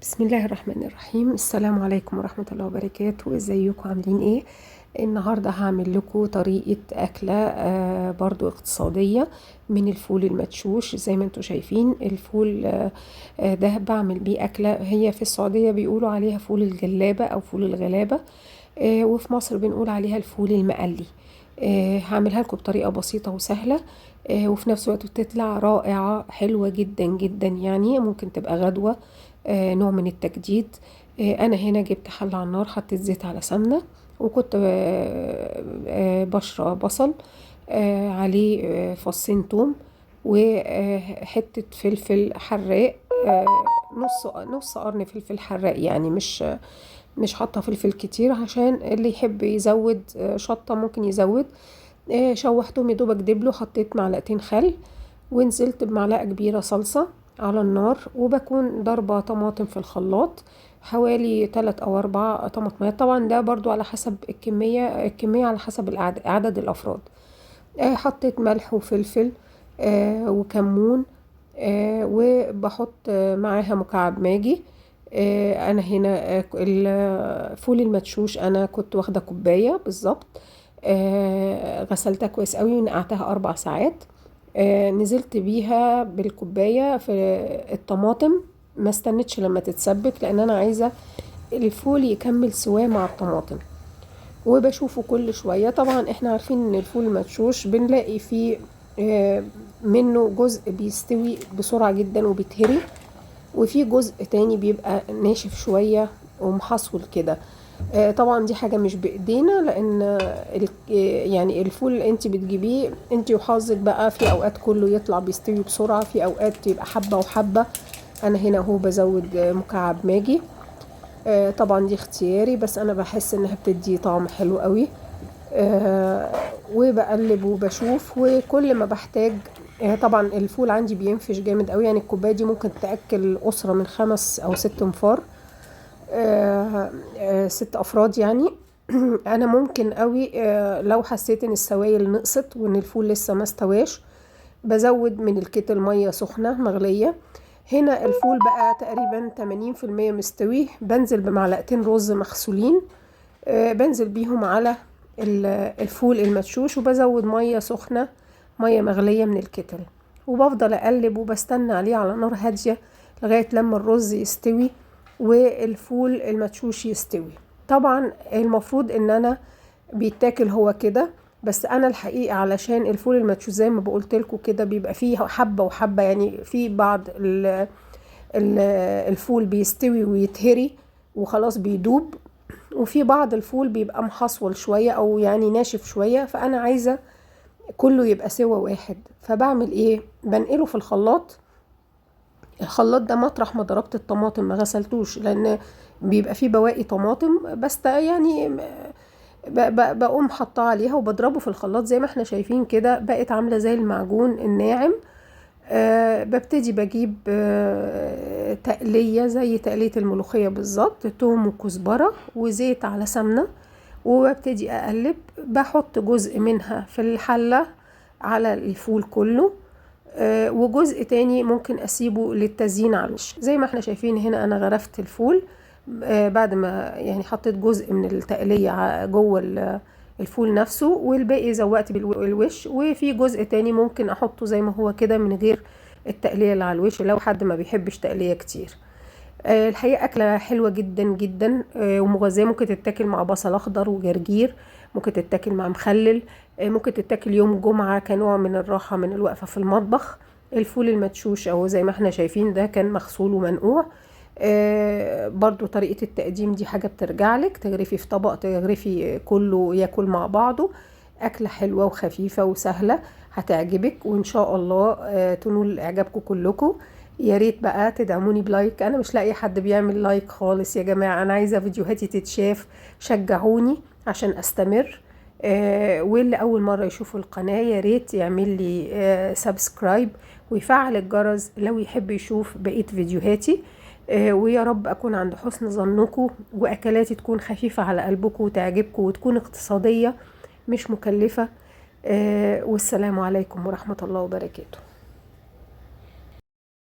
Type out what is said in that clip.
بسم الله الرحمن الرحيم. السلام عليكم ورحمة الله وبركاته. ازيكم عاملين ايه؟ النهاردة هعمل لكم طريقة أكلة برضو اقتصادية من الفول المدشوش. زي ما انتم شايفين الفول ده بعمل بيه أكلة. هي في السعودية بيقولوا عليها فول الجلابة أو فول الغلابة، وفي مصر بنقول عليها الفول المقلي. هعملها لكم بطريقة بسيطة وسهلة، وفي نفس الوقت بتطلع رائعة حلوة جدا جدا. يعني ممكن تبقى غدوة، نوع من التجديد. انا هنا جبت حلة على النار، حطيت زيت على سمنة، وكنت بشرة بصل، عليه فصين توم، وحتة فلفل حراق، نص قرن فلفل حراق. يعني مش حاطة فلفل كتير، عشان اللي يحب يزود شطة ممكن يزود. شوحتهم يا دوبك دبلوا. حطيت معلقتين خل، ونزلت بمعلقة كبيرة صلصة على النار، وبكون ضربة طماطم في الخلاط، حوالي 3 أو 4 طماطمات. طبعا ده برضو على حسب الكمية على حسب عدد الأفراد. حطيت ملح وفلفل وكمون، وبحط معاها مكعب ماجي. انا هنا الفول المدشوش انا كنت واخده كوبايه بالظبط. غسلتها كويس قوي ونقعتها 4 ساعات. نزلت بيها بالكوبايه في الطماطم، ما استنتش لما تتسبك، لان انا عايزه الفول يكمل سواه مع الطماطم. وبشوفه كل شويه. طبعا احنا عارفين ان الفول المدشوش بنلاقي فيه منه جزء بيستوي بسرعه جدا وبيتهري، وفي جزء تاني بيبقى ناشف شوية ومحصول كده. طبعا دي حاجة مش بإيدينا، لأن يعني الفول اللي انت بتجيبيه انت وحظك بقى. في أوقات كله يطلع بيستوي بسرعة، في أوقات يبقى حبة وحبة. أنا هنا هو بزود مكعب ماجي. طبعا دي اختياري، بس أنا بحس إنها بتدي طعم حلو قوي. وبقلب وبشوف، وكل ما بحتاج. طبعا الفول عندي بينفش جامد قوي، يعني الكوبايه دي ممكن تاكل اسره من 5 أو 6 انفار، 6 افراد يعني. انا ممكن قوي لو حسيت ان السوائل نقصت وان الفول لسه ما استواش، بزود من الكتل ميه سخنه مغليه. هنا الفول بقى تقريبا 80% مستوي، بنزل بمعلقتين رز مغسولين، بنزل بيهم على الفول المدشوش، وبزود ميه سخنه، ميه مغليه من الكتل، وبفضل اقلب وبستنى عليه على نار هاديه لغايه لما الرز يستوي والفول المدشوش يستوي. طبعا المفروض ان انا بيتاكل هو كده، بس انا الحقيقه علشان الفول المدشوش زي ما بقولت لكم كده بيبقى فيه حبه وحبه. يعني في بعض الفول بيستوي ويتهري وخلاص بيدوب، وفي بعض الفول بيبقى محصول شوية او يعني ناشف شوية. فانا عايزة كله يبقى سوا واحد. فبعمل ايه؟ بنقله في الخلاط. الخلاط ده مطرح ما ضربت الطماطم، ما غسلتوش، لان بيبقى فيه بواقي طماطم، بس يعني بقوم حطاه عليها وبضربه في الخلاط زي ما احنا شايفين كده. بقت عاملة زي المعجون الناعم. ببتدي بجيب تقلية زي تقلية الملوخية بالظبط، توم وكزبرة وزيت على سمنة، وببتدي اقلب. بحط جزء منها في الحلة على الفول كله، وجزء تاني ممكن اسيبه للتزيين على الوش. زي ما احنا شايفين هنا انا غرفت الفول بعد ما يعني حطيت جزء من التقلية جوه الفول نفسه، والباقي زوقت بالوش. وفي جزء تاني ممكن احطه زي ما هو كده من غير التقلية اللي على الوش، لو حد ما بيحبش تقلية كتير. الحقيقة أكلة حلوة جدا جدا ومغذية. ممكن تتاكل مع بصل أخضر وجرجير، ممكن تتاكل مع مخلل، ممكن تتاكل يوم جمعة كنوع من الراحة من الوقفة في المطبخ. الفول المدشوش أو زي ما احنا شايفين ده كان مغسول ومنقوع. برضو طريقة التقديم دي حاجة بترجع لك، تغرفي في طبق، تغرفي كله ياكل مع بعضه. أكلة حلوة وخفيفة وسهلة، هتعجبك وإن شاء الله تنول إعجابكم كلكم. يا ريت بقى تدعموني بلايك. انا مش لاقي حد بيعمل لايك خالص يا جماعة. انا عايزة فيديوهاتي تتشاف، شجعوني عشان استمر. واللي اول مرة يشوفوا القناة يا ريت يعمل لي سبسكرايب ويفعل الجرس لو يحب يشوف بقية فيديوهاتي. ويا رب اكون عند حسن ظنكم، واكلاتي تكون خفيفة على قلبكم وتعجبكم وتكون اقتصادية مش مكلفة. والسلام عليكم ورحمة الله وبركاته.